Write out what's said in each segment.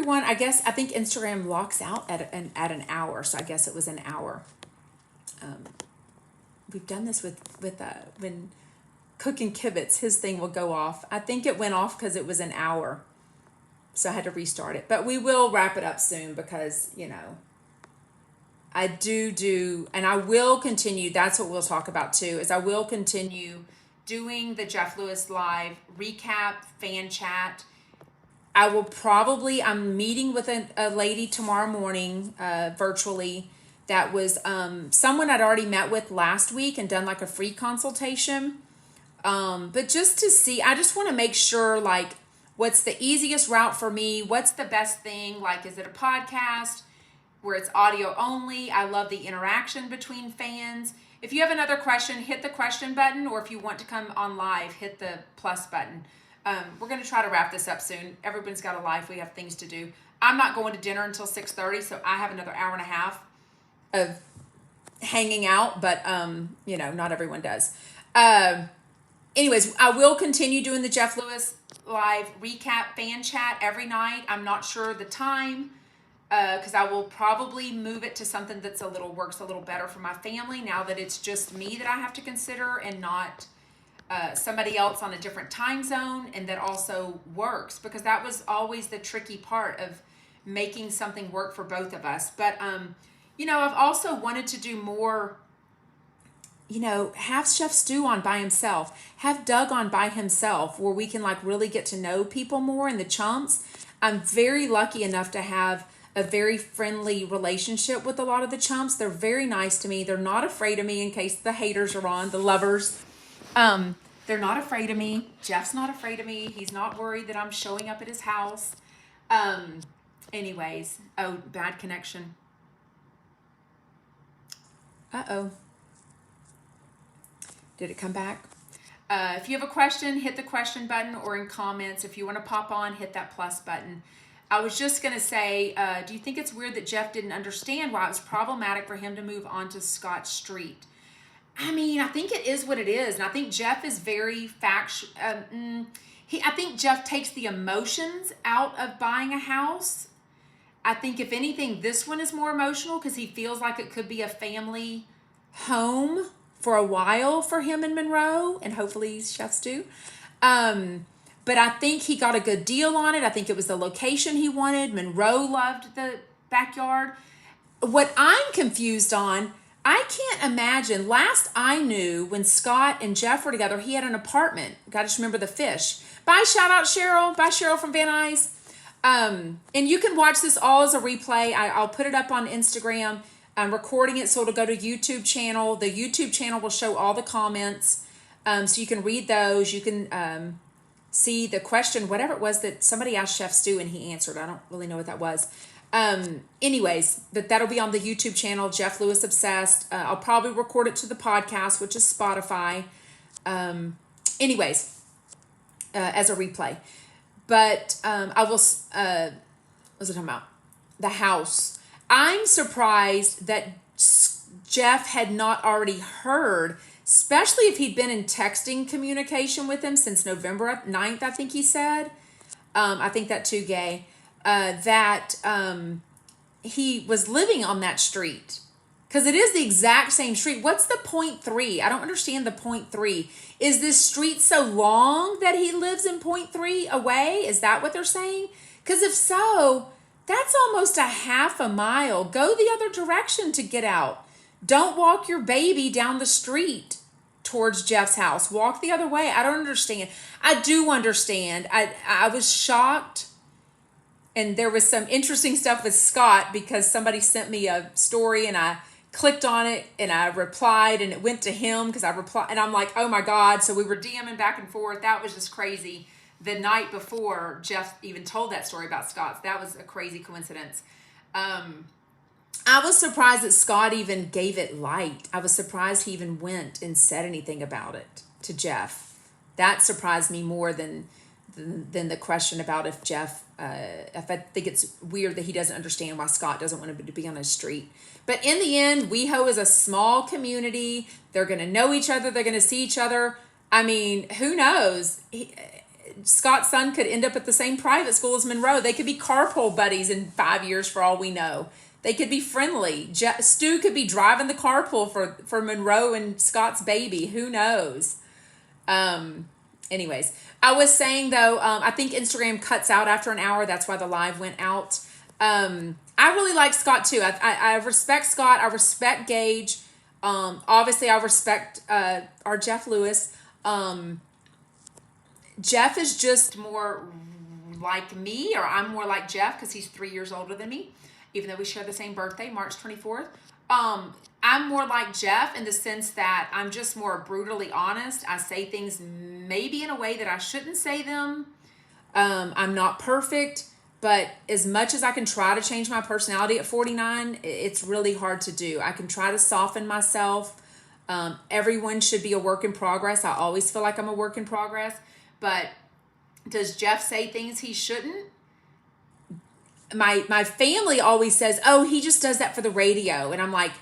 everyone. I think Instagram locks out at an hour, so I guess it was an hour. We've done this with when Cooking Kibitz, his thing will go off. I think it went off because it was an hour, so I had to restart it. But we will wrap it up soon because I do, and I will continue. That's what we'll talk about too. Is I will continue doing the Jeff Lewis Live recap fan chat. I will probably, I'm meeting with a lady tomorrow morning virtually that was someone I'd already met with last week and done like a free consultation. But just to see, I just want to make sure like what's the easiest route for me? What's the best thing? Like, is it a podcast where it's audio only? I love the interaction between fans. If you have another question, hit the question button, or if you want to come on live, hit the plus button. We're going to try to wrap this up soon. Everyone's got a life. We have things to do. I'm not going to dinner until 6:30, so I have another hour and a half of hanging out, but, not everyone does. Anyways, I will continue doing the Jeff Lewis Live recap fan chat every night. I'm not sure the time because I will probably move it to something that's works a little better for my family now that it's just me that I have to consider and not somebody else on a different time zone, and that also works, because that was always the tricky part of making something work for both of us. But I've also wanted to do more, have Chef Stu on by himself, have Doug on by himself, where we can like really get to know people more in the chumps. I'm very lucky enough to have a very friendly relationship with a lot of the chumps. They're very nice to me. They're not afraid of me, in case the haters are on, the lovers. They're not afraid of me. Jeff's not afraid of me. He's not worried that I'm showing up at his house. Anyways, bad connection. Did it come back? If you have a question, hit the question button, or in comments. If you want to pop on, hit that plus button. I was just going to say, do you think it's weird that Jeff didn't understand why it was problematic for him to move on to Scott Street? I mean, I think it is what it is. And I think Jeff is very factual. I think Jeff takes the emotions out of buying a house. I think if anything, this one is more emotional because he feels like it could be a family home for a while for him in Monroe, and hopefully Chefs too. But I think he got a good deal on it. I think it was the location he wanted. Monroe loved the backyard. What I'm confused on, I can't imagine. Last I knew, when Scott and Jeff were together, he had an apartment. Got to just remember the fish. Bye, shout out Cheryl. Bye, Cheryl from Van Nuys. And you can watch this all as a replay. I'll put it up on Instagram. I'm recording it, so it'll go to YouTube channel. The YouTube channel will show all the comments, so you can read those. You can see the question, whatever it was that somebody asked Chef Stu and he answered. I don't really know what that was. Anyways, but that'll be on the YouTube channel, Jeff Lewis Obsessed. I'll probably record it to the podcast, which is Spotify. Anyways, as a replay. But I will, what was it talking about? The house. I'm surprised that Jeff had not already heard, especially if he'd been in texting communication with him since November 9th, I think he said. I think that too, Gay. That he was living on that street. Because it is the exact same street. What's the 0.3? I don't understand the 0.3. Is this street so long that he lives in 0.3 away? Is that what they're saying? Because if so, that's almost a half a mile. Go the other direction to get out. Don't walk your baby down the street towards Jeff's house. Walk the other way. I don't understand. I do understand. I was shocked. And there was some interesting stuff with Scott because somebody sent me a story and I clicked on it and I replied and it went to him because I replied and I'm like, oh my God. So we were DMing back and forth. That was just crazy. The night before Jeff even told that story about Scott. That was a crazy coincidence. I was surprised that Scott even gave it light. I was surprised he even went and said anything about it to Jeff. That surprised me more than the question about if Jeff, if I think it's weird that he doesn't understand why Scott doesn't want him to be on his street. But in the end, WeHo is a small community. They're going to know each other. They're going to see each other. I mean, who knows? Scott's son could end up at the same private school as Monroe. They could be carpool buddies in 5 years for all we know. They could be friendly. Stu could be driving the carpool for Monroe and Scott's baby. Who knows? Anyways, I was saying though, I think Instagram cuts out after an hour. That's why the live went out. I really like Scott too. I respect Scott. I respect Gage. Obviously I respect our Jeff Lewis. Jeff is just more like me, or I'm more like Jeff because he's 3 years older than me, even though we share the same birthday, March 24th. I'm more like Jeff in the sense that I'm just more brutally honest. I say things maybe in a way that I shouldn't say them. I'm not perfect, but as much as I can try to change my personality at 49, it's really hard to do. I can try to soften myself. Everyone should be a work in progress. I always feel like I'm a work in progress. But does Jeff say things he shouldn't? My family always says, oh, he just does that for the radio. And I'm like,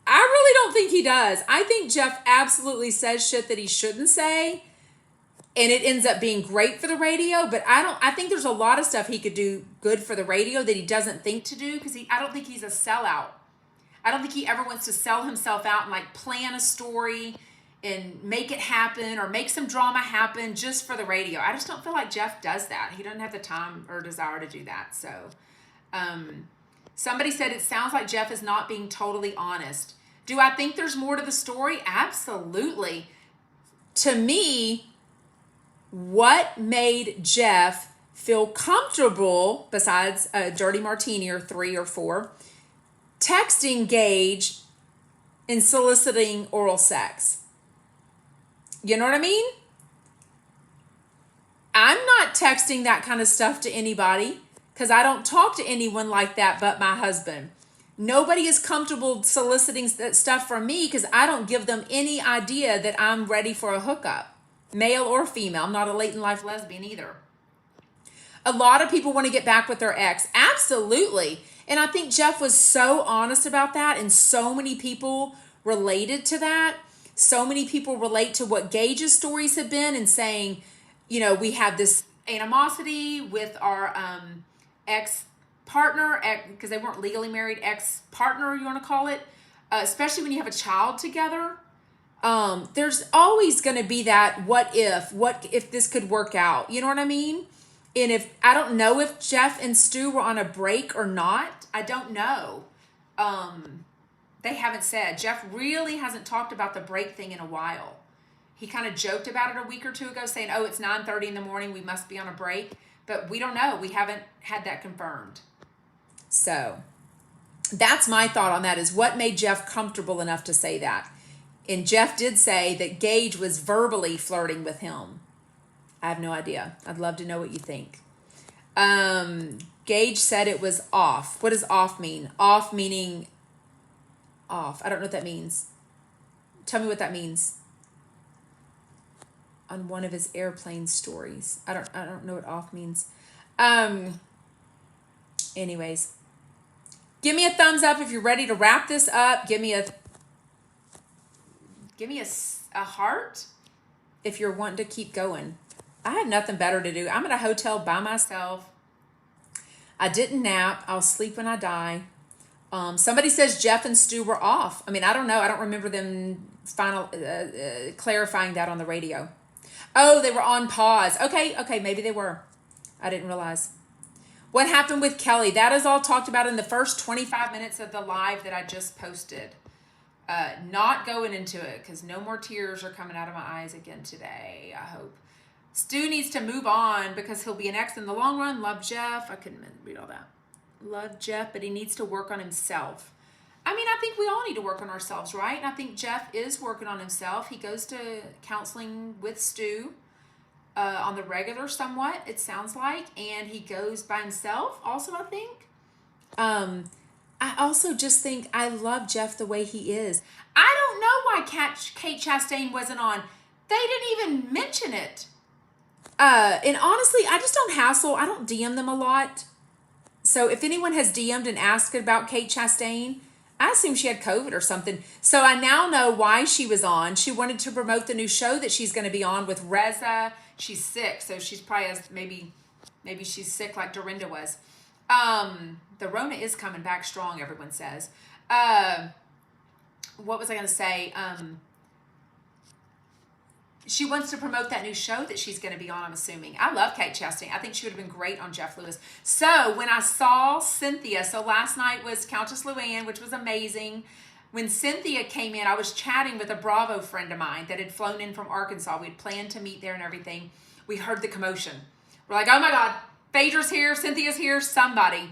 I really don't think he does. I think Jeff absolutely says shit that he shouldn't say. And it ends up being great for the radio. But I think there's a lot of stuff he could do good for the radio that he doesn't think to do. Because I don't think he's a sellout. I don't think he ever wants to sell himself out and like plan a story and make it happen or make some drama happen just for the radio. I just don't feel like Jeff does that. He doesn't have the time or desire to do that. So somebody said it sounds like Jeff is not being totally honest. Do I think there's more to the story? Absolutely. To me, what made Jeff feel comfortable, besides a dirty martini or 3 or 4, texting Gage and soliciting oral sex? You know what I mean? I'm not texting that kind of stuff to anybody because I don't talk to anyone like that but my husband. Nobody is comfortable soliciting stuff from me because I don't give them any idea that I'm ready for a hookup, male or female. I'm not a late in life lesbian either. A lot of people want to get back with their ex. Absolutely. And I think Jeff was so honest about that, and so many people related to that. So many people relate to what Gage's stories have been and saying, you know, we have this animosity with our ex-partner, because they weren't legally married, ex-partner, you want to call it, especially when you have a child together. There's always going to be that what if this could work out? You know what I mean? And I don't know if Jeff and Stu were on a break or not. I don't know. They haven't said. Jeff really hasn't talked about the break thing in a while. He kind of joked about it a week or two ago saying, oh, it's 9:30 in the morning. We must be on a break. But we don't know. We haven't had that confirmed. So that's my thought on that, is what made Jeff comfortable enough to say that. And Jeff did say that Gage was verbally flirting with him. I have no idea. I'd love to know what you think. Gage said it was off. What does off mean? Off meaning off. I don't know what that means. Tell me what that means. On one of his airplane stories. I don't know what off means. Anyways. Give me a thumbs up if you're ready to wrap this up. Give me a heart if you're wanting to keep going. I have nothing better to do. I'm at a hotel by myself. I didn't nap. I'll sleep when I die. Somebody says Jeff and Stu were off. I mean, I don't know. I don't remember them clarifying that on the radio. Oh, they were on pause. Okay, maybe they were. I didn't realize. What happened with Kelly? That is all talked about in the first 25 minutes of the live that I just posted. Not going into it because no more tears are coming out of my eyes again today, I hope. Stu needs to move on because he'll be an ex in the long run. Love Jeff. I couldn't read all that. Love Jeff, but he needs to work on himself. I mean, I think we all need to work on ourselves, right? And I think Jeff is working on himself. He goes to counseling with Stu on the regular somewhat, it sounds like. And he goes by himself also, I think. I also just think I love Jeff the way he is. I don't know why Kate Chastain wasn't on. They didn't even mention it. And honestly, I just don't hassle. I don't DM them a lot. So if anyone has DM'd and asked about Kate Chastain, I assumed she had COVID or something. So I now know why she was on. She wanted to promote the new show that she's going to be on with Reza. She's sick, so she's probably maybe she's sick like Dorinda was. The Rona is coming back strong, everyone says. What was I going to say? She wants to promote that new show that she's going to be on, I'm assuming. I love Kate Chastain. I think she would have been great on Jeff Lewis. So when I saw Cynthia, so last night was Countess Luann, which was amazing. When Cynthia came in, I was chatting with a Bravo friend of mine that had flown in from Arkansas. We'd planned to meet there and everything. We heard the commotion. We're like, oh my God, Phaedra's here, Cynthia's here, somebody.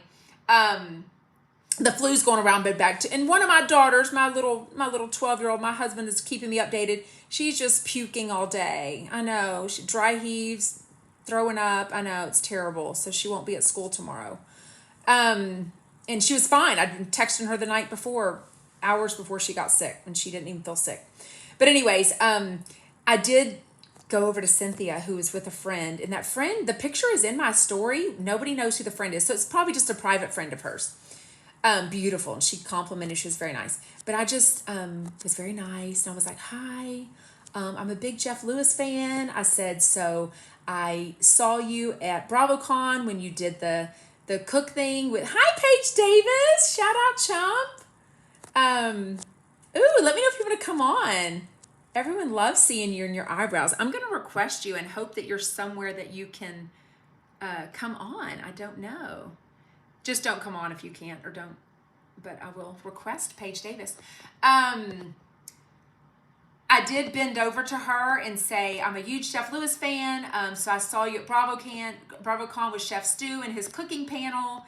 The flu's going around bed back to, and one of my daughters, my little 12-year-old, my husband is keeping me updated. She's just puking all day. I know, she dry heaves, throwing up. I know, it's terrible. So she won't be at school tomorrow. And she was fine. I'd been texting her the night before, hours before she got sick, and she didn't even feel sick. But anyways, I did go over to Cynthia, who was with a friend, and that friend, the picture is in my story. Nobody knows who the friend is, so it's probably just a private friend of hers. Beautiful. And she complimented, she was very nice. But I just was very nice. And I was like, hi, I'm a big Jeff Lewis fan. I said, so I saw you at BravoCon when you did the cook thing with, hi, Paige Davis. Shout out, chump. Ooh, let me know if you want to come on. Everyone loves seeing you and your eyebrows. I'm going to request you and hope that you're somewhere that you can come on. I don't know. Just don't come on if you can't, or don't, but I will request Paige Davis. I did bend over to her and say, I'm a huge Jeff Lewis fan. So I saw you at BravoCon with Chef Stu and his cooking panel.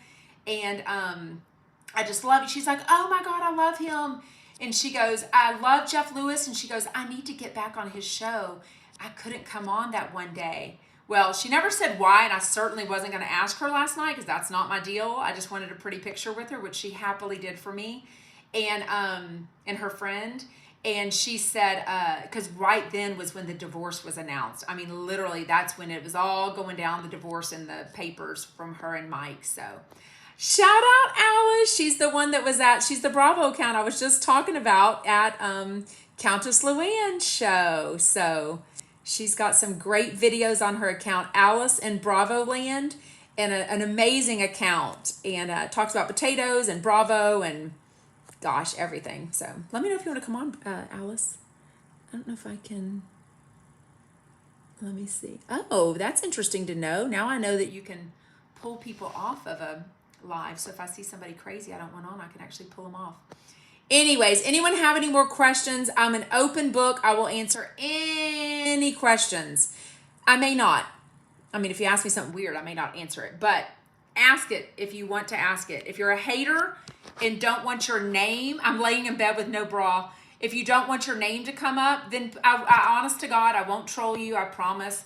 And I just love it. She's like, oh my God, I love him. And she goes, I love Jeff Lewis. And she goes, I need to get back on his show. I couldn't come on that one day. Well, she never said why, and I certainly wasn't going to ask her last night because that's not my deal. I just wanted a pretty picture with her, which she happily did for me, and her friend. And she said, because right then was when the divorce was announced. I mean, literally, that's when it was all going down, the divorce in the papers from her and Mike. So, shout out Alice. She's the one that was she's the Bravo account I was just talking about at Countess Luann's show. So, she's got some great videos on her account, Alice in Bravo Land, and an amazing account. And talks about potatoes and Bravo and, gosh, everything. So let me know if you want to come on, Alice. I don't know if I can. Let me see. Oh, that's interesting to know. Now I know that you can pull people off of a live. So if I see somebody crazy I don't want on, I can actually pull them off. Anyways, anyone have any more questions? I'm an open book. I will answer any questions. I may not. I mean, if you ask me something weird, I may not answer it. But ask it if you want to ask it. If you're a hater and don't want your name, I'm laying in bed with no bra. If you don't want your name to come up, then I honest to God, I won't troll you, I promise.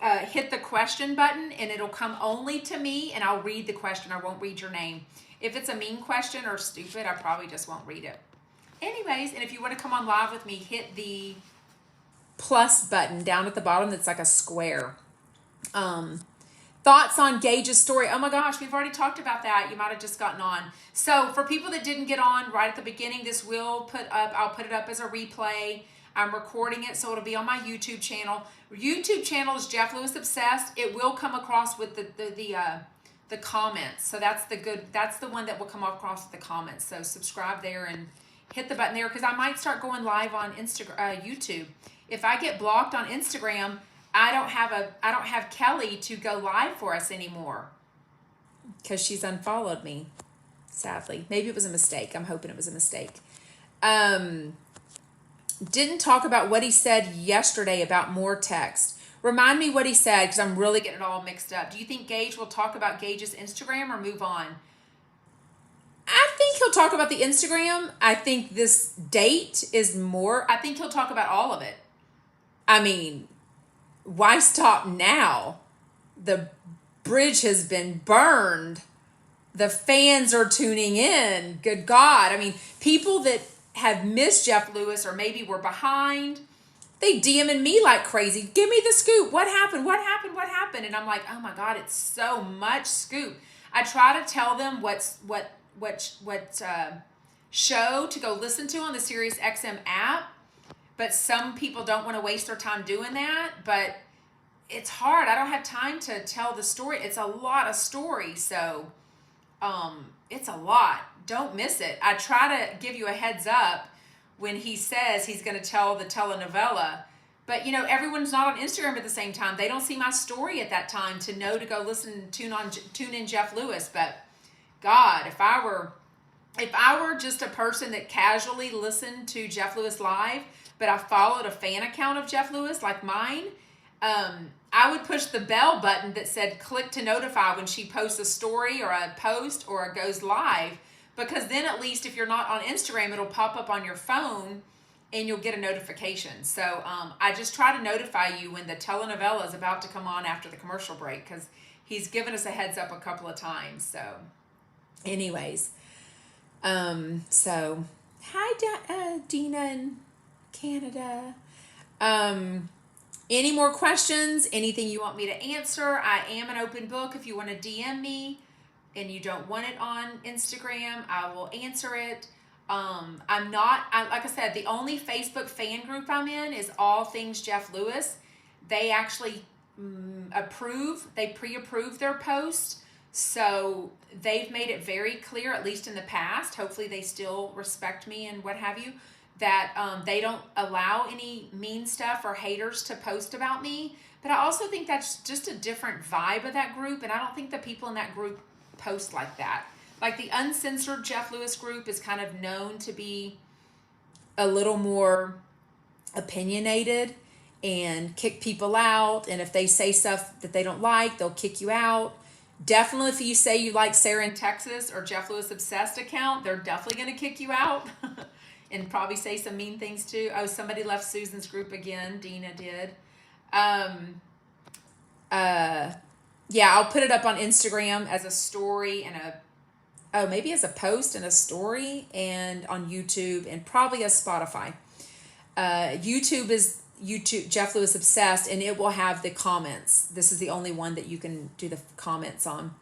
Hit the question button and it'll come only to me and I'll read the question. I won't read your name. If it's a mean question or stupid, I probably just won't read it. Anyways, and if you want to come on live with me, hit the plus button down at the bottom that's like a square. Thoughts on Gage's story. Oh my gosh, we've already talked about that. You might have just gotten on. So for people that didn't get on right at the beginning, this will I'll put it up as a replay. I'm recording it, so it'll be on my YouTube channel. YouTube channel is Jeff Lewis Obsessed. It will come across with the comments. So that's the one that will come across with the comments. So subscribe there and hit the button there because I might start going live on YouTube. If I get blocked on Instagram, I don't have Kelly to go live for us anymore because she's unfollowed me. Sadly, maybe it was a mistake. I'm hoping it was a mistake. Didn't talk about what he said yesterday about more text. Remind me what he said because I'm really getting it all mixed up. Do you think Gage will talk about Gage's Instagram or move on? I think he'll talk about the Instagram. I think this date is more. I think he'll talk about all of it. I mean, why stop now? The bridge has been burned. The fans are tuning in. Good God. I mean, people that have missed Jeff Lewis or maybe were behind, they DMing me like crazy. Give me the scoop. What happened? What happened? What happened? And I'm like, oh my God, it's so much scoop. I try to tell them what show to go listen to on the SiriusXM app, but some people don't want to waste their time doing that. But it's hard. I don't have time to tell the story. It's a lot of story, so it's a lot. Don't miss it. I try to give you a heads up when he says he's going to tell the telenovela. But everyone's not on Instagram at the same time. They don't see my story at that time to know to go tune in Jeff Lewis. But God, if I were just a person that casually listened to Jeff Lewis live, but I followed a fan account of Jeff Lewis like mine, I would push the bell button that said click to notify when she posts a story or a post or goes live, because then at least if you're not on Instagram, it'll pop up on your phone and you'll get a notification. So I just try to notify you when the telenovela is about to come on after the commercial break, because he's given us a heads up a couple of times. So anyways, so hi Dina in Canada. Any more questions? Anything you want me to answer? I am an open book. If you want to DM me and you don't want it on Instagram, I will answer it. Like I said, the only Facebook fan group I'm in is All Things Jeff Lewis. They actually pre-approve their post. So they've made it very clear, at least in the past, hopefully they still respect me and what have you, that they don't allow any mean stuff or haters to post about me. But I also think that's just a different vibe of that group, and I don't think the people in that group post like that. Like the Uncensored Jeff Lewis group is kind of known to be a little more opinionated and kick people out. And if they say stuff that they don't like, they'll kick you out. Definitely if you say you like Sarah in Texas or Jeff Lewis Obsessed account, they're definitely going to kick you out and probably say some mean things too. Oh, somebody left Susan's group again. Dina did. Yeah, I'll put it up on Instagram as a story and maybe as a post and a story, and on YouTube and probably as Spotify. YouTube is YouTube Jeff Lewis Obsessed, and it will have the comments. This is the only one that you can do the comments on.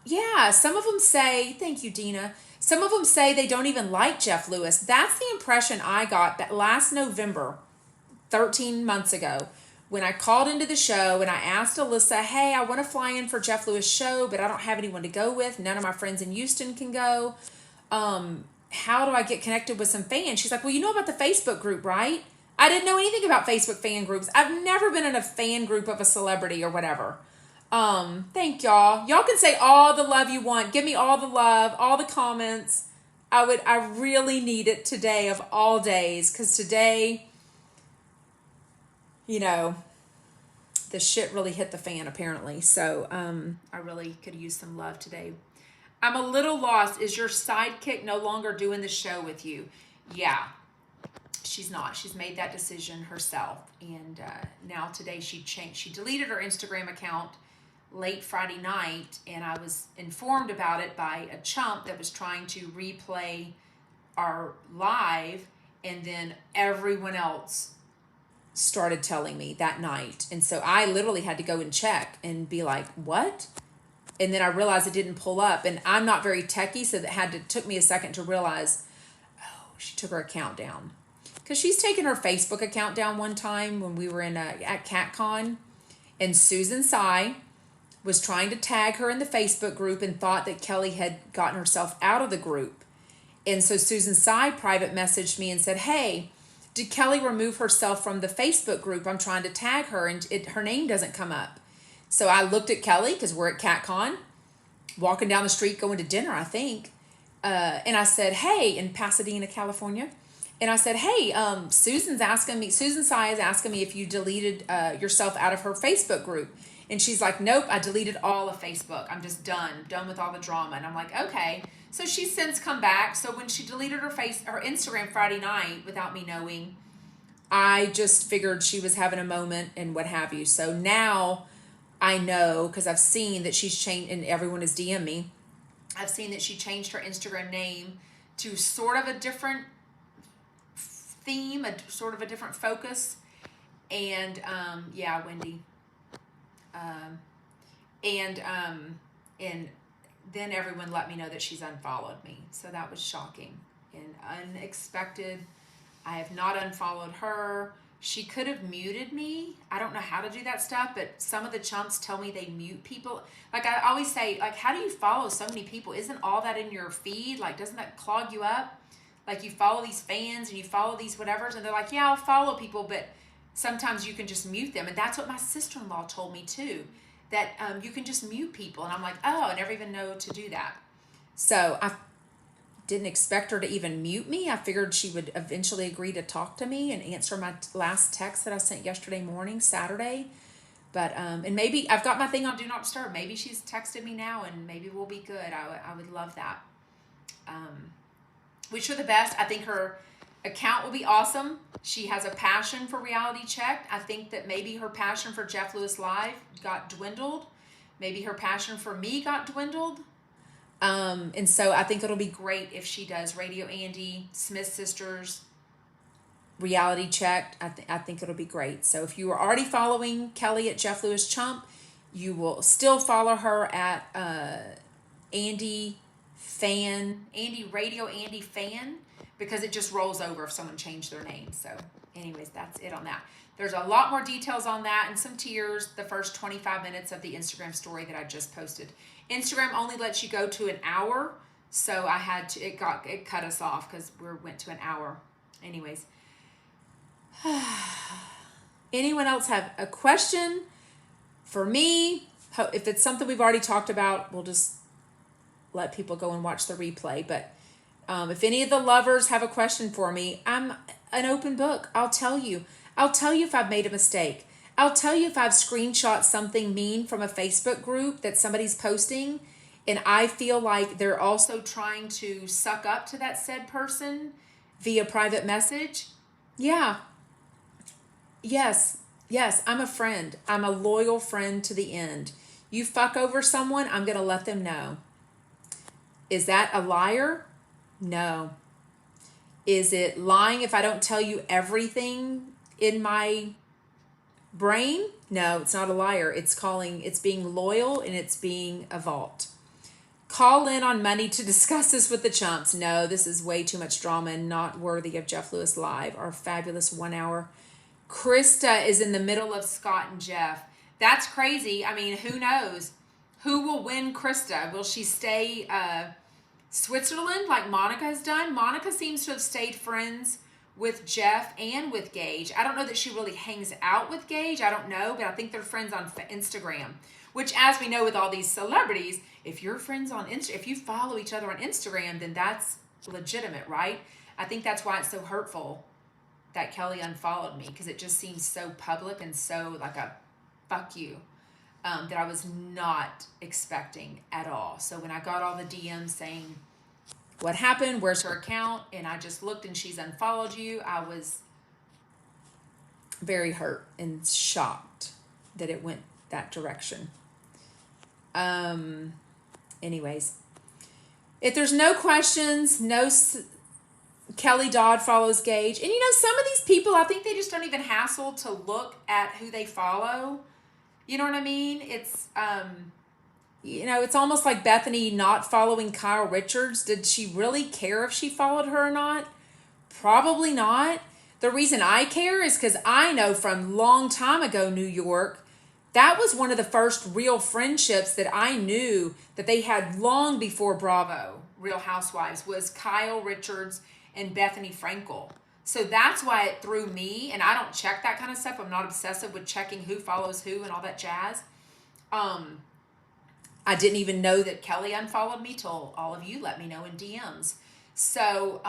Yeah, some of them say, thank you, Dina. Some of them say they don't even like Jeff Lewis. That's the impression I got that last November, 13 months ago, when I called into the show and I asked Alyssa, hey, I want to fly in for Jeff Lewis' show, but I don't have anyone to go with. None of my friends in Houston can go. How do I get connected with some fans? She's like, well, you know about the Facebook group, right? I didn't know anything about Facebook fan groups. I've never been in a fan group of a celebrity or whatever. Thank y'all. Y'all can say all the love you want. Give me all the love, all the comments. I really need it today of all days, because today, the shit really hit the fan apparently. So I really could use some love today. I'm a little lost. Is your sidekick no longer doing the show with you? Yeah, she's not. She's made that decision herself. And now today she deleted her Instagram account late Friday night, and I was informed about it by a chump that was trying to replay our live, and then everyone else started telling me that night. And so I literally had to go and check and be like, what? And then I realized it didn't pull up, and I'm not very techie, so that took me a second to realize, oh, she took her account down. Because she's taken her Facebook account down one time when we were at CatCon, and Susan Tsai was trying to tag her in the Facebook group and thought that Kelly had gotten herself out of the group. And so Susan Tsai private messaged me and said, hey, did Kelly remove herself from the Facebook group? I'm trying to tag her and her name doesn't come up. So I looked at Kelly, because we're at CatCon, walking down the street going to dinner, I think. And I said, hey, in Pasadena, California. And I said, hey, Susan Tsai is asking me if you deleted yourself out of her Facebook group. And she's like, nope, I deleted all of Facebook. I'm just done with all the drama. And I'm like, okay. So she's since come back. So when she deleted her Instagram Friday night without me knowing, I just figured she was having a moment and what have you. So now I know, because I've seen that she's changed, and everyone has DM'd me. I've seen that she changed her Instagram name to sort of a different theme, sort of a different focus. And yeah, Wendy. And then everyone let me know that she's unfollowed me. So that was shocking and unexpected. I have not unfollowed her. She could have muted me. I don't know how to do that stuff, but some of the chumps tell me they mute people. Like I always say, like, how do you follow so many people? Isn't all that in your feed? Like, doesn't that clog you up? Like, you follow these fans and you follow these whatevers, and they're like, yeah, I'll follow people, but sometimes you can just mute them. And that's what my sister-in-law told me too, that you can just mute people. And I'm like, oh, I never even know to do that. So I didn't expect her to even mute me. I figured she would eventually agree to talk to me and answer my last text that I sent yesterday morning, Saturday. But, and maybe I've got my thing on Do Not Disturb. Maybe she's texted me now and maybe we'll be good. I would love that. Wish her the best. I think her account will be awesome. She has a passion for Reality Check. I think that maybe her passion for Jeff Lewis Live got dwindled. Maybe her passion for me got dwindled. And so I think it'll be great if she does Radio Andy, Smith Sisters, Reality Check. I think it'll be great. So if you are already following Kelly at Jeff Lewis Chump, you will still follow her at Andy Radio Andy Fan, because it just rolls over if someone changed their name. So anyways, that's it on that. There's a lot more details on that and some tears the first 25 minutes of the Instagram story that I just posted. Instagram only lets you go to an hour, so I had to, it cut us off because we went to an hour. Anyways. Anyone else have a question for me? If it's something we've already talked about, we'll just let people go and watch the replay. But if any of the lovers have a question for me, I'm an open book. I'll tell you. I'll tell you if I've made a mistake. I'll tell you if I've screenshot something mean from a Facebook group that somebody's posting and I feel like they're also trying to suck up to that said person via private message. Yeah. Yes, I'm a friend. I'm a loyal friend to the end. You fuck over someone, I'm going to let them know. Is that a liar? No. Is it lying if I don't tell you everything in my brain? No, it's not a liar. It's being loyal and it's being a vault. Call in on Monday to discuss this with the chumps. No, this is way too much drama and not worthy of Jeff Lewis Live, our fabulous 1 hour. Krista is in the middle of Scott and Jeff. That's crazy. I mean, who knows? Who will win Krista? Will she stay Switzerland like Monica has done? Monica seems to have stayed friends with Jeff and with Gage. I don't know that she really hangs out with Gage. I don't know, but I think they're friends on Instagram, which, as we know with all these celebrities, if you're friends on if you follow each other on Instagram, then that's legitimate, right? I think that's why it's so hurtful that Kelly unfollowed me, because it just seems so public and so like a fuck you that I was not expecting at all. So when I got all the DMs saying, what happened? Where's her account? And I just looked and she's unfollowed you, I was very hurt and shocked that it went that direction. Anyways, if there's no questions, Kelly Dodd follows Gage. And some of these people, I think they just don't even hassle to look at who they follow. You know what I mean? It's, it's almost like Bethany not following Kyle Richards. Did she really care if she followed her or not? Probably not. The reason I care is because I know from long time ago, New York, that was one of the first real friendships that I knew that they had long before Bravo, Real Housewives, was Kyle Richards and Bethany Frankel. So that's why it threw me, and I don't check that kind of stuff. I'm not obsessive with checking who follows who and all that jazz. I didn't even know that Kelly unfollowed me till all of you let me know in DMs. So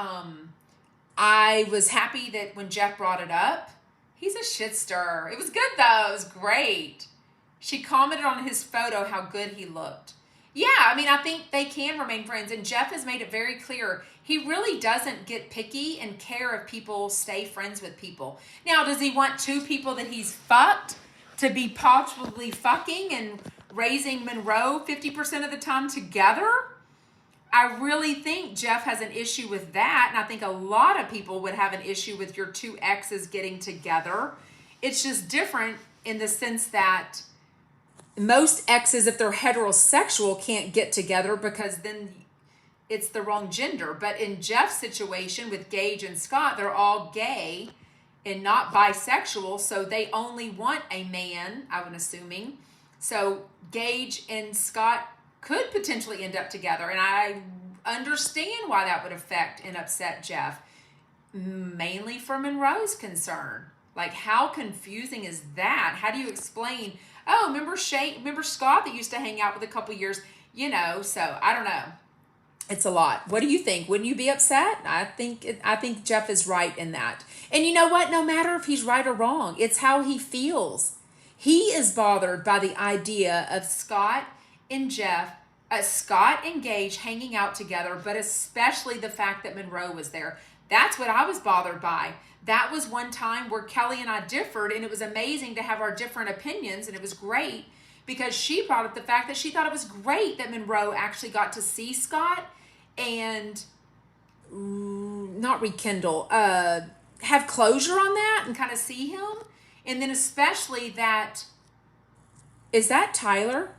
I was happy that when Jeff brought it up, he's a shit stirrer. It was good though. It was great. She commented on his photo how good he looked. Yeah, I mean, I think they can remain friends. And Jeff has made it very clear he really doesn't get picky and care if people stay friends with people. Now, does he want two people that he's fucked to be possibly fucking and raising Monroe 50% of the time together? I really think Jeff has an issue with that. And I think a lot of people would have an issue with your two exes getting together. It's just different in the sense that most exes, if they're heterosexual, can't get together because then it's the wrong gender. But in Jeff's situation with Gage and Scott, they're all gay and not bisexual, so they only want a man, I'm assuming. So Gage and Scott could potentially end up together, and I understand why that would affect and upset Jeff, mainly for Monroe's concern. Like, how confusing is that? How do you explain, oh, remember Scott that used to hang out with a couple years, so I don't know. It's a lot. What do you think? Wouldn't you be upset? I think Jeff is right in that. And you know what? No matter if he's right or wrong, it's how he feels. He is bothered by the idea of Scott and Gage hanging out together, but especially the fact that Monroe was there. That's what I was bothered by. That was one time where Kelly and I differed, and it was amazing to have our different opinions, and it was great because she brought up the fact that she thought it was great that Monroe actually got to see Scott and not rekindle, have closure on that and kind of see him. And then especially that, is that Tyler?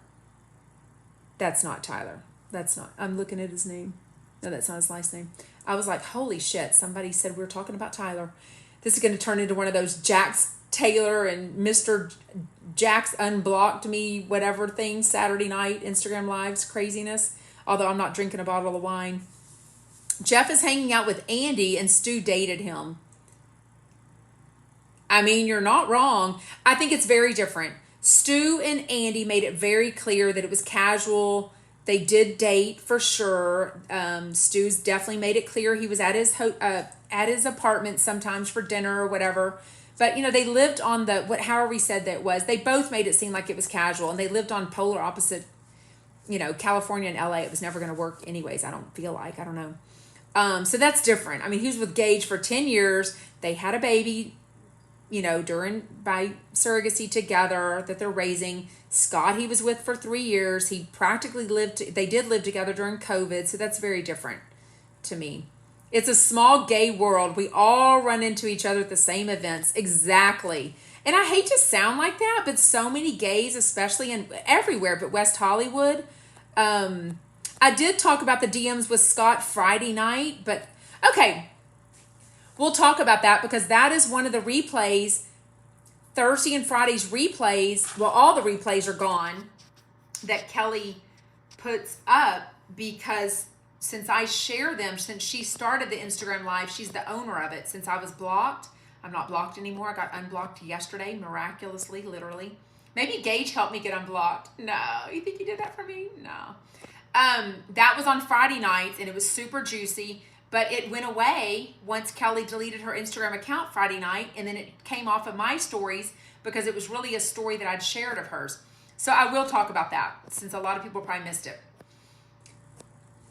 That's not Tyler. That's not, I'm looking at his name. No, that's not his last name. I was like, holy shit, somebody said we were talking about Tyler. This is going to turn into one of those Jax Taylor and Mr. Jax unblocked me, whatever thing, Saturday night, Instagram Lives craziness. Although I'm not drinking a bottle of wine. Jeff is hanging out with Andy and Stu dated him. I mean, you're not wrong. I think it's very different. Stu and Andy made it very clear that it was casual. They did date for sure. Stu's definitely made it clear he was at his apartment sometimes for dinner or whatever. But they lived on however we said that it was. They both made it seem like it was casual, and they lived on polar opposite. California and LA. It was never going to work anyways. I don't feel like. I don't know. So that's different. I mean, he was with Gage for 10 years. They had a baby. By surrogacy together that they're raising. Scott, he was with for 3 years. He practically they did live together during COVID. So that's very different to me. It's a small gay world. We all run into each other at the same events. Exactly. And I hate to sound like that, but so many gays, especially everywhere, but West Hollywood. I did talk about the DMs with Scott Friday night, but okay. We'll talk about that because that is one of the replays, Thursday and Friday's replays. Well, all the replays are gone that Kelly puts up because since I share them, since she started the Instagram Live, she's the owner of it. Since I was blocked, I'm not blocked anymore. I got unblocked yesterday, miraculously, literally. Maybe Gage helped me get unblocked. No, you think he did that for me? No. That was on Friday nights and it was super juicy. But it went away once Kelly deleted her Instagram account Friday night, and then it came off of my stories because it was really a story that I'd shared of hers. So I will talk about that since a lot of people probably missed it.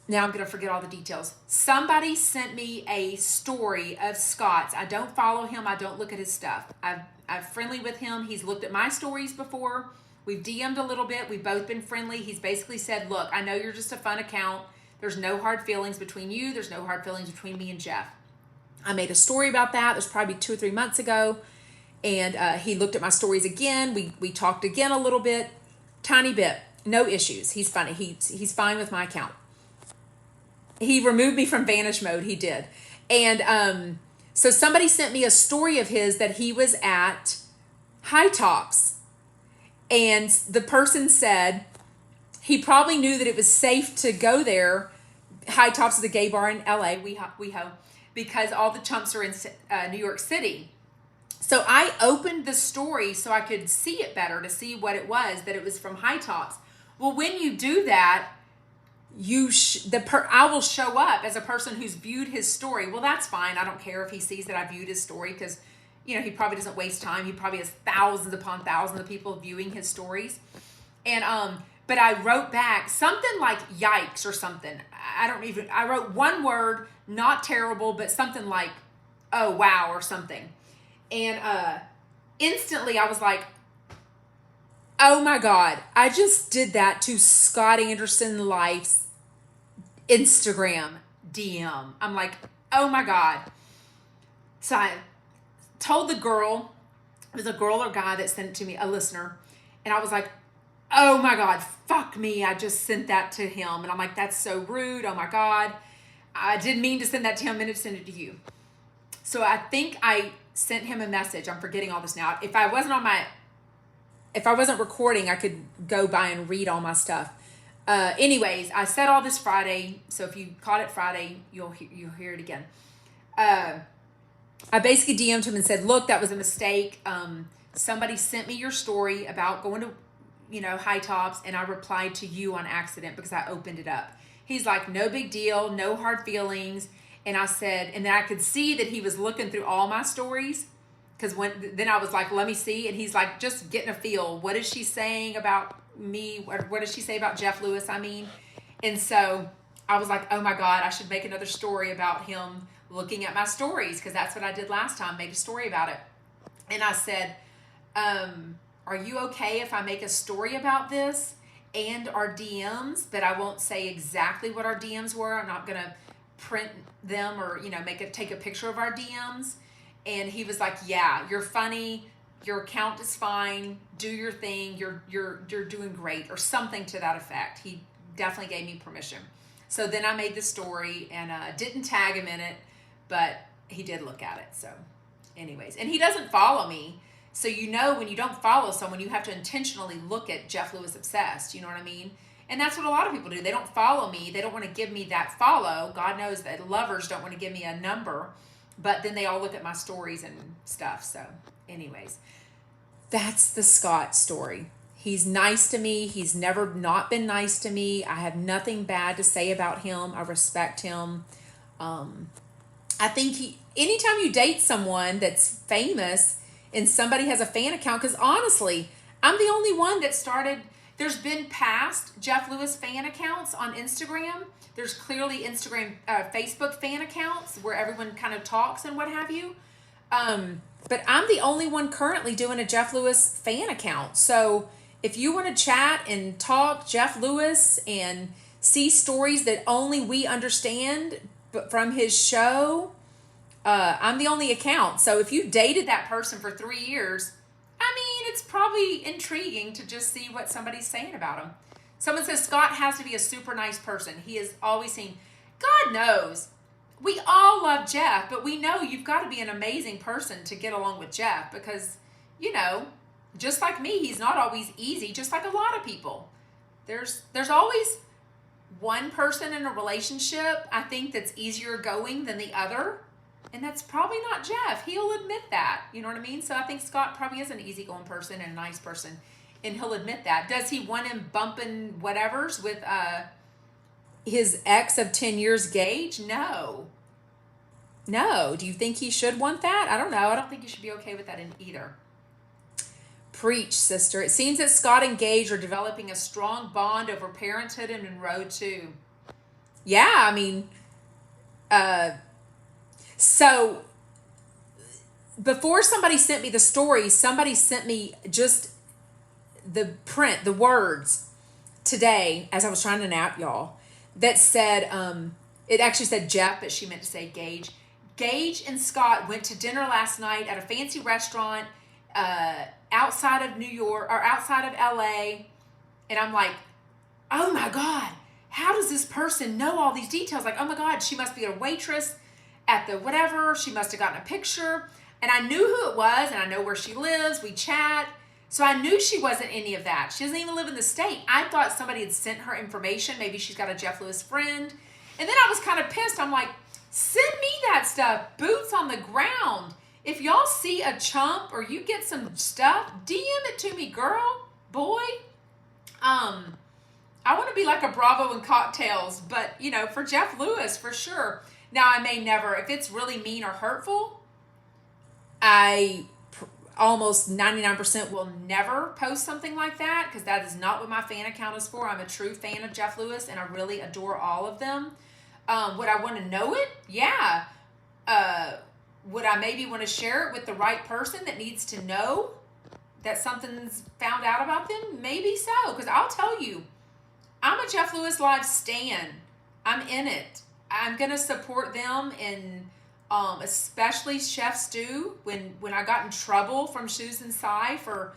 Now I'm going to forget all the details. Somebody sent me a story of Scott's. I don't follow him. I don't look at his stuff. I'm friendly with him. He's looked at my stories before. We've DM'd a little bit. We've both been friendly. He's basically said, look, I know you're just a fun account. There's no hard feelings between you. There's no hard feelings between me and Jeff. I made a story about that. It was probably 2 or 3 months ago. And he looked at my stories again. We talked again a little bit. Tiny bit. No issues. He's funny. He's fine with my account. He removed me from vanish mode. He did. And so somebody sent me a story of his that he was at High Tops. And the person said he probably knew that it was safe to go there. High Tops is the gay bar in LA, because all the chumps are in New York City. So I opened the story so I could see it better, to see what it was, that it was from High Tops. Well, when you do that, I will show up as a person who's viewed his story. Well, that's fine. I don't care if he sees that I viewed his story because, he probably doesn't waste time. He probably has thousands upon thousands of people viewing his stories. And, but I wrote back something like yikes or something. I wrote one word, not terrible, but something like, oh, wow, or something. And instantly I was like, oh my God, I just did that to Scott Anderson Life's Instagram DM. I'm like, oh my God. So I told the girl, it was a girl or guy that sent it to me, a listener. And I was like, oh my God, fuck me. I just sent that to him. And I'm like, that's so rude. Oh my God. I didn't mean to send that to him. I meant to send it to you. So I think I sent him a message. I'm forgetting all this now. If I wasn't recording, I could go by and read all my stuff. Anyways, I said all this Friday. So if you caught it Friday, you'll hear it again. I basically DM'd him and said, look, that was a mistake. Somebody sent me your story about going to, high tops, and I replied to you on accident because I opened it up. He's like, no big deal, no hard feelings. And I said, and then I could see that he was looking through all my stories, because then I was like, let me see. And he's like, just getting a feel. What is she saying about me? What does she say about Jeff Lewis? And so I was like, oh my God, I should make another story about him looking at my stories, because that's what I did last time, made a story about it. And I said, are you okay if I make a story about this and our DMs, but I won't say exactly what our DMs were? I'm not going to print them or, take a picture of our DMs. And he was like, yeah, you're funny. Your account is fine. Do your thing. You're doing great, or something to that effect. He definitely gave me permission. So then I made the story and didn't tag him in it, but he did look at it. So anyways, and he doesn't follow me. So when you don't follow someone, you have to intentionally look at Jeff Lewis Obsessed. You know what I mean? And that's what a lot of people do. They don't follow me. They don't want to give me that follow. God knows that lovers don't want to give me a number. But then they all look at my stories and stuff. So anyways, that's the Scott story. He's nice to me. He's never not been nice to me. I have nothing bad to say about him. I respect him. I think anytime you date someone that's famous and somebody has a fan account, because honestly, I'm the only one that started. There's been past Jeff Lewis fan accounts on Instagram. There's clearly Facebook fan accounts where everyone kind of talks and what have you. But I'm the only one currently doing a Jeff Lewis fan account. So if you want to chat and talk Jeff Lewis and see stories that only we understand from his show, I'm the only account. So if you dated that person for 3 years, it's probably intriguing to just see what somebody's saying about him. Someone says Scott has to be a super nice person. He is always seen. God knows. We all love Jeff, but we know you've got to be an amazing person to get along with Jeff, because, just like me, he's not always easy, just like a lot of people. There's always one person in a relationship, I think, that's easier going than the other. And that's probably not Jeff. He'll admit that. You know what I mean? So I think Scott probably is an easygoing person and a nice person. And he'll admit that. Does he want him bumping whatevers with his ex of 10 years, Gage? No. No. Do you think he should want that? I don't know. I don't think you should be okay with that either. Preach, sister. It seems that Scott and Gage are developing a strong bond over parenthood and Monroe too. Yeah, so before somebody sent me the story, somebody sent me just the words today as I was trying to nap y'all, that said, it actually said Jeff, but she meant to say Gage. Gage and Scott went to dinner last night at a fancy restaurant outside of New York, or outside of LA. And I'm like, oh my God, how does this person know all these details? Like, oh my God, she must be a waitress at the whatever. She must have gotten a picture. And I knew who it was, and I know where she lives. We chat. So I knew she wasn't any of that. She doesn't even live in the state. I thought somebody had sent her information. Maybe she's got a Jeff Lewis friend. And then I was kind of pissed. I'm like, send me that stuff. Boots on the ground. If y'all see a chump or you get some stuff, DM it to me, girl, boy. I want to be like a Bravo and Cocktails, but, for Jeff Lewis, for sure. Now, I may never, if it's really mean or hurtful, I almost 99% will never post something like that, because that is not what my fan account is for. I'm a true fan of Jeff Lewis, and I really adore all of them. Would I want to know it? Yeah. Would I maybe want to share it with the right person that needs to know that something's found out about them? Maybe so, because I'll tell you, I'm a Jeff Lewis Live stan. I'm in it. I'm going to support them in, especially Chef Stu. When I got in trouble from Susan Tsai for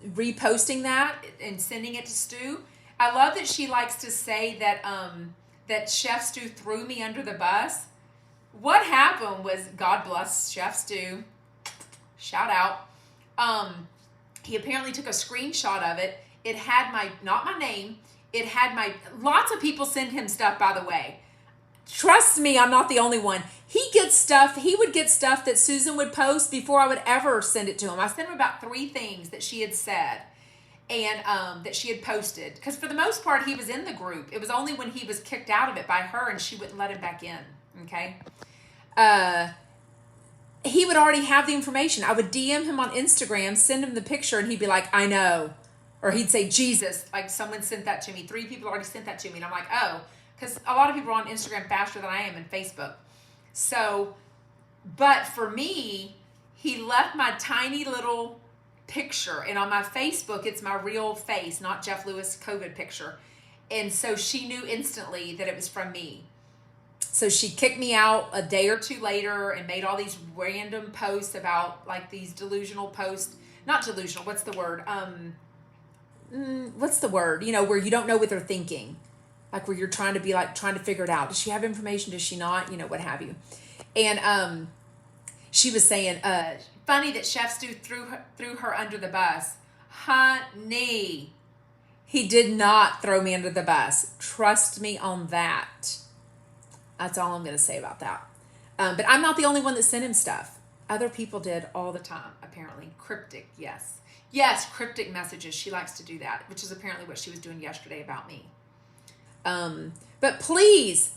reposting that and sending it to Stu. I love that she likes to say that that Chef Stu threw me under the bus. What happened was, God bless Chef Stu, shout out. He apparently took a screenshot of it. It had not my name. It had lots of people send him stuff, by the way. Trust me, I'm not the only one. He would get stuff that Susan would post before I would ever send it to him. I sent him about 3 things that she had said and that she had posted. Because for the most part, he was in the group. It was only when he was kicked out of it by her and she wouldn't let him back in. Okay? He would already have the information. I would DM him on Instagram, send him the picture, and he'd be like, I know. Or he'd say, Jesus, like someone sent that to me. 3 people already sent that to me. And I'm like, oh. Because a lot of people are on Instagram faster than I am in Facebook. So, but for me, he left my tiny little picture. And on my Facebook, it's my real face, not Jeff Lewis COVID picture. And so she knew instantly that it was from me. So she kicked me out a day or 2 later and made all these random posts about like these delusional posts. Not delusional, what's the word? What's the word? You know, where you don't know what they're thinking. Like where you're trying to figure it out. Does she have information? Does she not? You know, what have you. And she was saying, funny that Chef Stu threw her under the bus. Honey, he did not throw me under the bus. Trust me on that. That's all I'm going to say about that. But I'm not the only one that sent him stuff. Other people did all the time, apparently. Cryptic, yes. Yes, cryptic messages. She likes to do that, which is apparently what she was doing yesterday about me. But please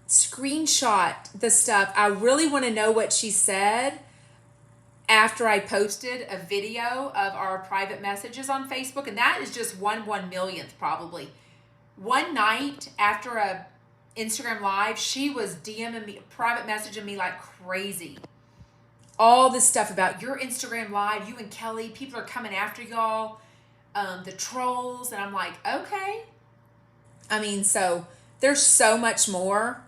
screenshot the stuff. I really want to know what she said after I posted a video of our private messages on Facebook. And that is just 1/1,000,000th probably. One night after a Instagram live, she was DMing me, private messaging me like crazy. All this stuff about your Instagram live, you and Kelly, people are coming after y'all, the trolls. And I'm like, okay. I mean, so there's so much more.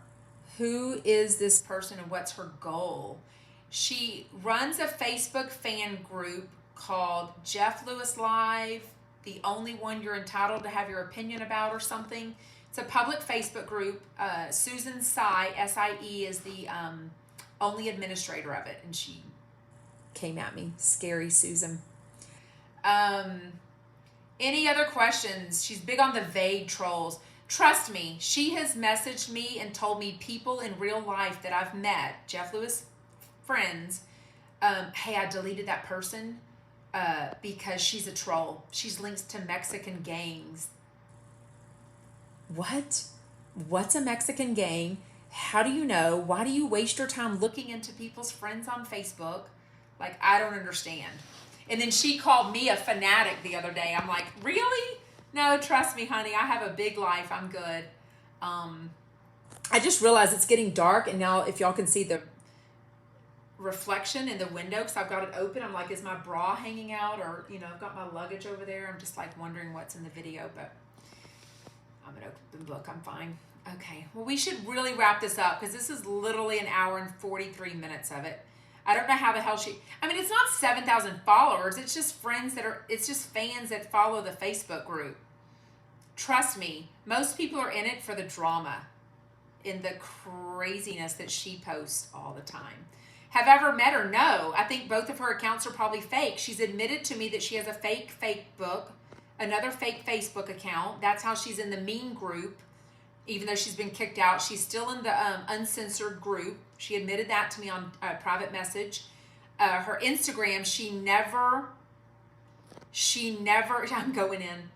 Who is this person and what's her goal? She runs a Facebook fan group called Jeff Lewis Live, the only one you're entitled to have your opinion about or something. It's a public Facebook group. Susan Sy, S-I-E, is the only administrator of it. And she came at me. Scary Susan. Any other questions? She's big on the vague trolls. Trust me, she has messaged me and told me people in real life that I've met, Jeff Lewis friends, hey, I deleted that person because she's a troll. She's linked to Mexican gangs. What? What's a Mexican gang? How do you know? Why do you waste your time looking into people's friends on Facebook? Like, I don't understand. And then she called me a fanatic the other day. I'm like, really? No, trust me, honey. I have a big life. I'm good. I just realized it's getting dark. And now if y'all can see the reflection in the window, because I've got it open, I'm like, is my bra hanging out? Or, you know, I've got my luggage over there. I'm just like wondering what's in the video. But I'm an open book. I'm fine. Okay. Well, we should really wrap this up because this is literally an hour and 43 minutes of it. I don't know how the hell it's not 7,000 followers. It's just it's just fans that follow the Facebook group. Trust me, most people are in it for the drama in the craziness that she posts all the time. Have I ever met her? No. I think both of her accounts are probably fake. She's admitted to me that she has a fake book, another fake Facebook account. That's how she's in the mean group. Even though she's been kicked out, she's still in the uncensored group. She admitted that to me on a private message. Her Instagram, she never, I'm going in.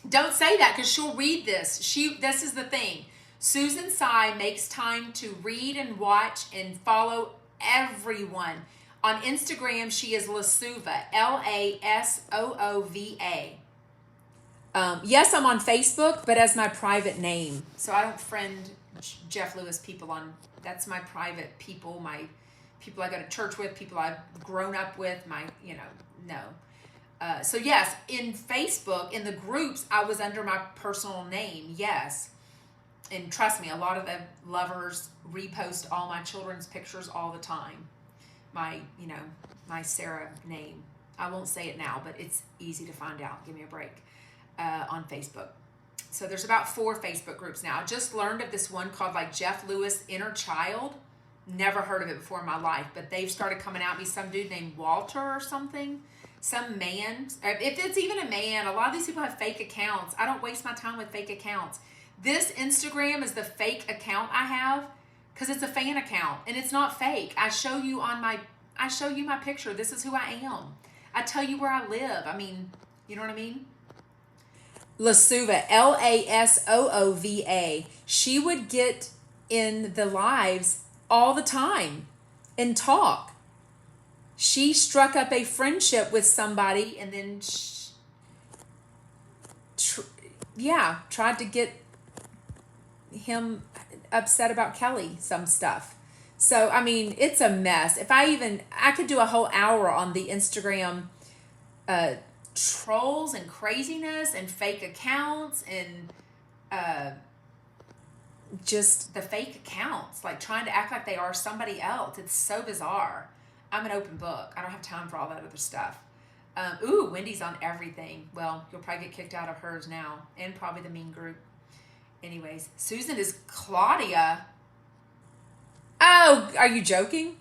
Don't say that because she'll read this. This is the thing. Susan Sy makes time to read and watch and follow everyone. On Instagram, she is Lasova, Lasoova. Yes, I'm on Facebook, but as my private name. So I don't friend Jeff Lewis people on, that's my private people, my people I go to church with, people I've grown up with, no. So yes, in Facebook, in the groups, I was under my personal name, yes. And trust me, a lot of the lovers repost all my children's pictures all the time. My Sarah name. I won't say it now, but it's easy to find out. Give me a break. On Facebook. So there's about 4 Facebook groups now. I just learned of this one called like Jeff Lewis Inner Child. Never heard of it before in my life, but they've started coming at me. Some dude named Walter or something. Some man. If it's even a man, a lot of these people have fake accounts. I don't waste my time with fake accounts. This Instagram is the fake account I have because it's a fan account and it's not fake. I show you my picture. This is who I am. I tell you where I live. I mean, you know what I mean? Lasuva, Lasoova. She would get in the lives all the time and talk. She struck up a friendship with somebody and then tried to get him upset about Kelly, some stuff. So, I mean, it's a mess. I could do a whole hour on the Instagram trolls and craziness and fake accounts and just the fake accounts, like trying to act like they are somebody else. It's so bizarre. I'm an open book. I don't have time for all that other stuff. Wendy's on everything. Well, you'll probably get kicked out of hers now and probably the mean group. Anyways, Susan is Claudia. Oh, are you joking?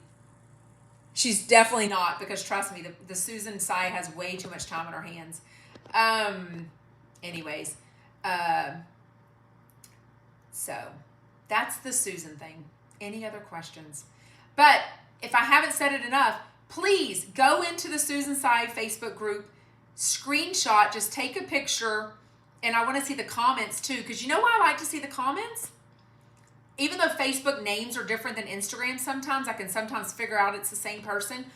She's definitely not, because trust me, the Susan Sai has way too much time on her hands. Anyways, so that's the Susan thing. Any other questions? But if I haven't said it enough, please go into the Susan Sai Facebook group, screenshot, just take a picture, and I want to see the comments too, because you know why I like to see the comments? Even though Facebook names are different than Instagram sometimes, I can sometimes figure out it's the same person.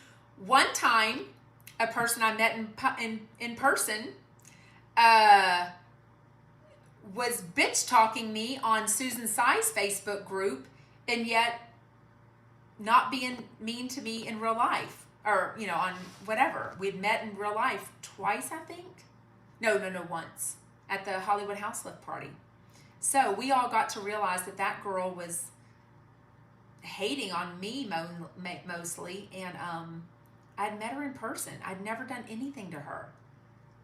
One time, a person I met in person was bitch talking me on Susan Sai's Facebook group, and yet not being mean to me in real life, or on whatever. We'd met in real life twice, I think. No, once at the Hollywood House Lift party. So we all got to realize that girl was hating on me mostly, and I'd met her in person. I'd never done anything to her,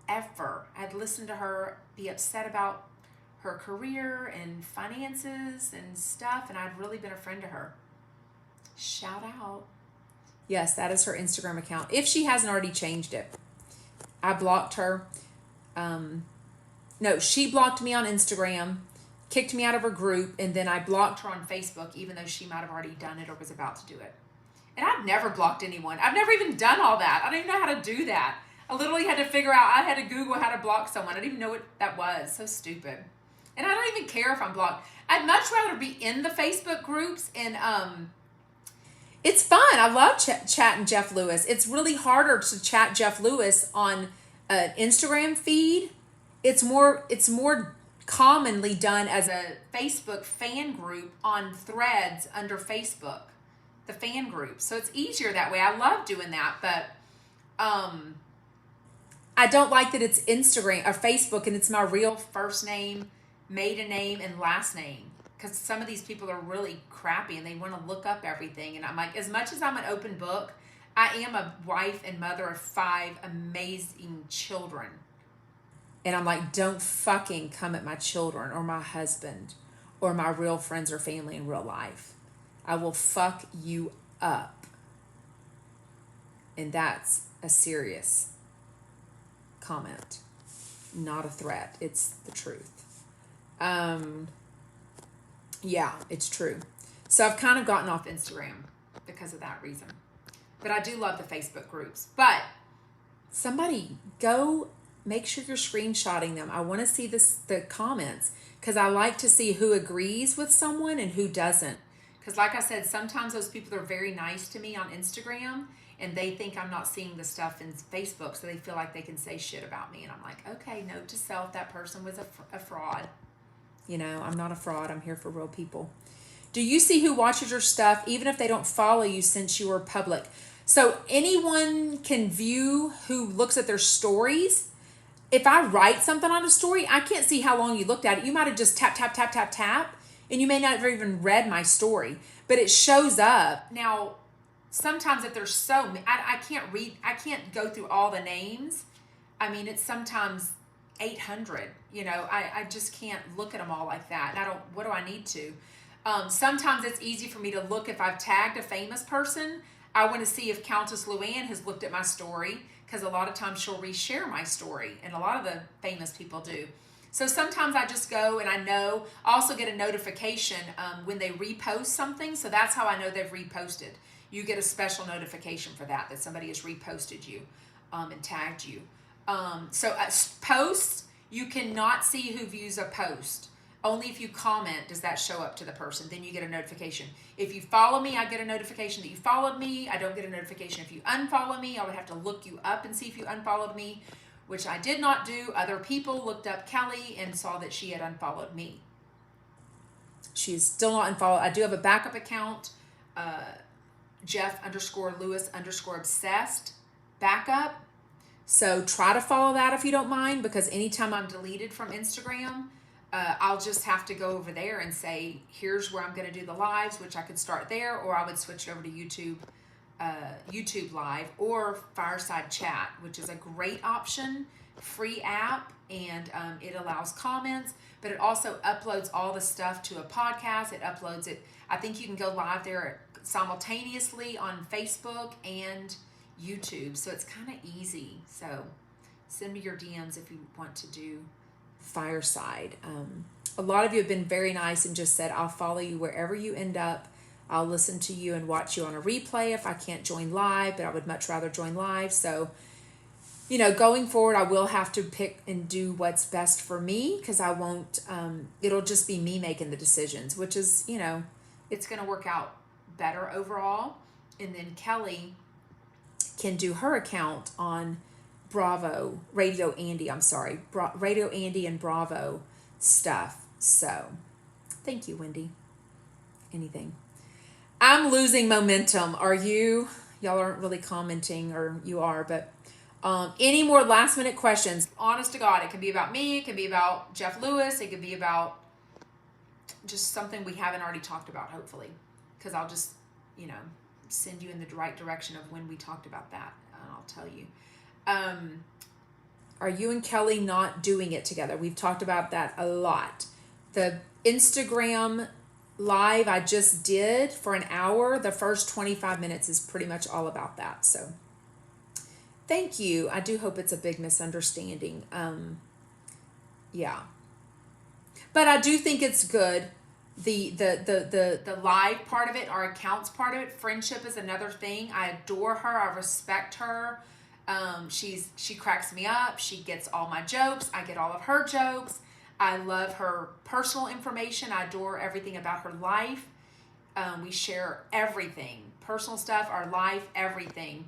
ever. I'd listened to her be upset about her career and finances and stuff, and I'd really been a friend to her. Shout out. Yes, that is her Instagram account, if she hasn't already changed it. I blocked her. No, she blocked me on Instagram, kicked me out of her group, and then I blocked her on Facebook, even though she might have already done it or was about to do it. And I've never blocked anyone. I've never even done all that. I don't even know how to do that. I literally had to figure out, I had to Google how to block someone. I didn't even know what that was. So stupid. And I don't even care if I'm blocked. I'd much rather be in the Facebook groups, and it's fun. I love chatting Jeff Lewis. It's really harder to chat Jeff Lewis on an Instagram feed. It's more commonly done as a Facebook fan group on Threads under Facebook, the fan group. So it's easier that way. I love doing that, but I don't like that it's Instagram or Facebook and it's my real first name, maiden name, and last name. Because some of these people are really crappy and they want to look up everything. And I'm like, as much as I'm an open book, I am a wife and mother of 5 amazing children. And I'm like, don't fucking come at my children or my husband or my real friends or family in real life. I will fuck you up. And that's a serious comment, not a threat. It's the truth. Yeah, it's true. So I've kind of gotten off Instagram because of that reason. But I do love the Facebook groups. But somebody go make sure you're screenshotting them. I want to see the comments, because I like to see who agrees with someone and who doesn't. Because like I said, sometimes those people are very nice to me on Instagram and they think I'm not seeing the stuff in Facebook, so they feel like they can say shit about me. And I'm like, okay, note to self, that person was a fraud. I'm not a fraud. I'm here for real people. Do you see who watches your stuff, even if they don't follow you since you are public? So anyone can view who looks at their stories. If I write something on a story, I can't see how long you looked at it. You might have just tap, and you may not have even read my story, but it shows up. Now, sometimes if there's I can't go through all the names. I mean, it's sometimes 800, I just can't look at them all like that. And what do I need to? Sometimes it's easy for me to look if I've tagged a famous person. I want to see if Countess Luann has looked at my story, because a lot of times she'll reshare my story, and a lot of the famous people do. So sometimes I just go, and I also get a notification when they repost something. So that's how I know they've reposted. You get a special notification for that somebody has reposted you and tagged you. So posts, you cannot see who views a post. Only if you comment does that show up to the person. Then you get a notification. If you follow me, I get a notification that you followed me. I don't get a notification if you unfollow me. I would have to look you up and see if you unfollowed me, which I did not do. Other people looked up Kelly and saw that she had unfollowed me. She's still not unfollowed. I do have a backup account, Jeff_Lewis_obsessed backup. So try to follow that if you don't mind, because anytime I'm deleted from Instagram, I'll just have to go over there and say, here's where I'm going to do the lives, which I could start there, or I would switch it over to YouTube Live or Fireside Chat, which is a great option, free app, and it allows comments, but it also uploads all the stuff to a podcast. It uploads it. I think you can go live there simultaneously on Facebook and YouTube, so it's kind of easy. So send me your DMs if you want to do Fireside. A lot of you have been very nice and just said, I'll follow you wherever you end up. I'll listen to you and watch you on a replay if I can't join live, but I would much rather join live. So, going forward, I will have to pick and do what's best for me, because I won't, it'll just be me making the decisions, which is, it's going to work out better overall. And then Kelly can do her account on Radio Andy and Bravo stuff. So thank you, Wendy. Anything. I'm losing momentum. Are you? Y'all aren't really commenting, or you are, but any more last minute questions? Honest to God, it can be about me. It can be about Jeff Lewis. It could be about just something we haven't already talked about, hopefully, because I'll just, send you in the right direction of when we talked about that. I'll tell you. Are you and Kelly not doing it together? We've talked about that a lot. The Instagram live I just did for an hour, the first 25 minutes is pretty much all about that. So thank you. I do hope it's a big misunderstanding. Yeah. But I do think it's good. The live part of it, our accounts part of it, friendship is another thing. I adore her. I respect her. She cracks me up. She gets all my jokes. I get all of her jokes. I love her personal information. I adore everything about her life. We share everything, personal stuff, our life, everything.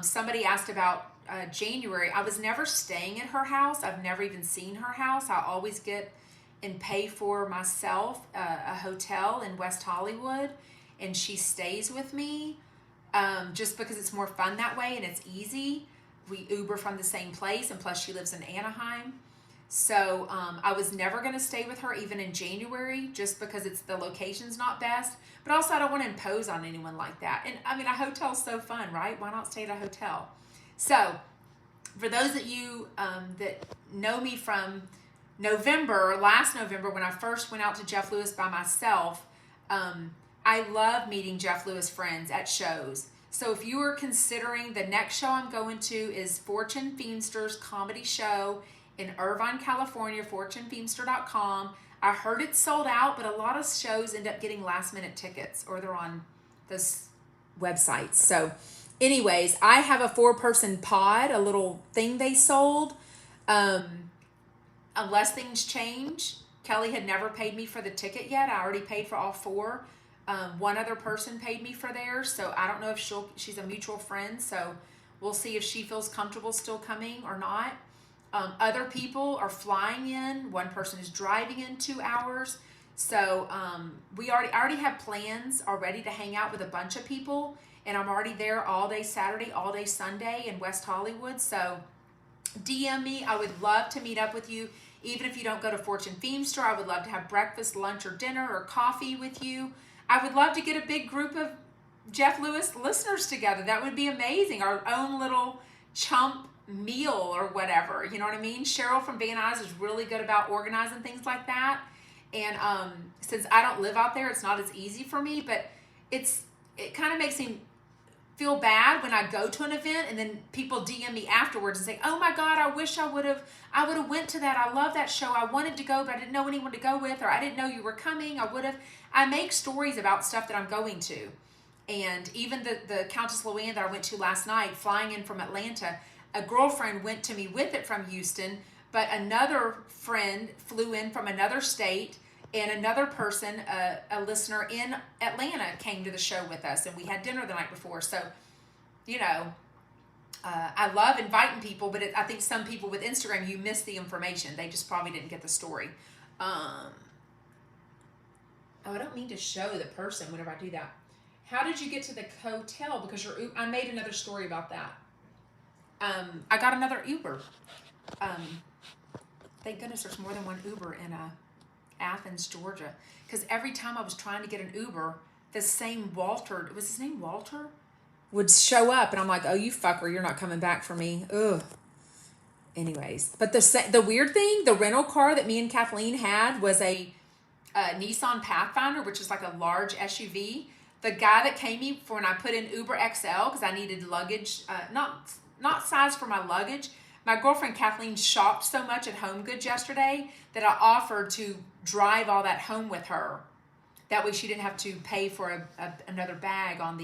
Somebody asked about January. I was never staying at her house. I've never even seen her house. I always get and pay for myself a hotel in West Hollywood, and she stays with me just because it's more fun that way and it's easy. We Uber from the same place, and plus she lives in Anaheim. So I was never going to stay with her even in January, just because the location's not best. But also I don't want to impose on anyone like that. And I mean, a hotel's so fun, right? Why not stay at a hotel? So for those of you that know me from last November, when I first went out to Jeff Lewis by myself, I love meeting Jeff Lewis friends at shows. So if you are considering, the next show I'm going to is Fortune Feimster's comedy show in Irvine, California, fortunefeimster.com. I heard it's sold out, but a lot of shows end up getting last minute tickets, or they're on those websites. So anyways, I have a 4-person pod, a little thing they sold. Unless things change. Kelly had never paid me for the ticket yet. I already paid for all 4. One other person paid me for theirs, so I don't know if she's a mutual friend, so we'll see if she feels comfortable still coming or not. Other people are flying in. One person is driving in 2 hours. So I already have plans already to hang out with a bunch of people, and I'm already there all day Saturday, all day Sunday in West Hollywood. So DM me. I would love to meet up with you. Even if you don't go to Fortune Feimster, I would love to have breakfast, lunch, or dinner, or coffee with you. I would love to get a big group of, Jeff Lewis listeners together. That would be amazing. Our own little chump meal or whatever. You know what I mean? Cheryl from Van Nuys is really good about organizing things like that. And since I don't live out there, it's not as easy for me, but it kind of makes me feel bad when I go to an event and then people DM me afterwards and say, "Oh my God, I wish I would have went to that. I love that show. I wanted to go, but I didn't know anyone to go with, or I didn't know you were coming. I make stories about stuff that I'm going to." And even the Countess Luann that I went to last night, flying in from Atlanta, a girlfriend went to me with it from Houston, but another friend flew in from another state, and another person, a listener in Atlanta, came to the show with us, and we had dinner the night before. So, I love inviting people, but I think some people with Instagram, you miss the information. They just probably didn't get the story. I don't mean to show the person whenever I do that. How did you get to the hotel? Because I made another story about that. I got another Uber. Thank goodness there's more than one Uber in Athens, Georgia. Because every time I was trying to get an Uber, the same Walter, was his name Walter? Would show up, and I'm like, "Oh, you fucker, you're not coming back for me." Ugh. Anyways, but the weird thing, the rental car that me and Kathleen had was a Nissan Pathfinder, which is like a large SUV. The guy that came me for when I put in Uber XL, because I needed luggage, not size for my luggage. My girlfriend Kathleen shopped so much at Home Goods yesterday that I offered to drive all that home with her. That way she didn't have to pay for another bag on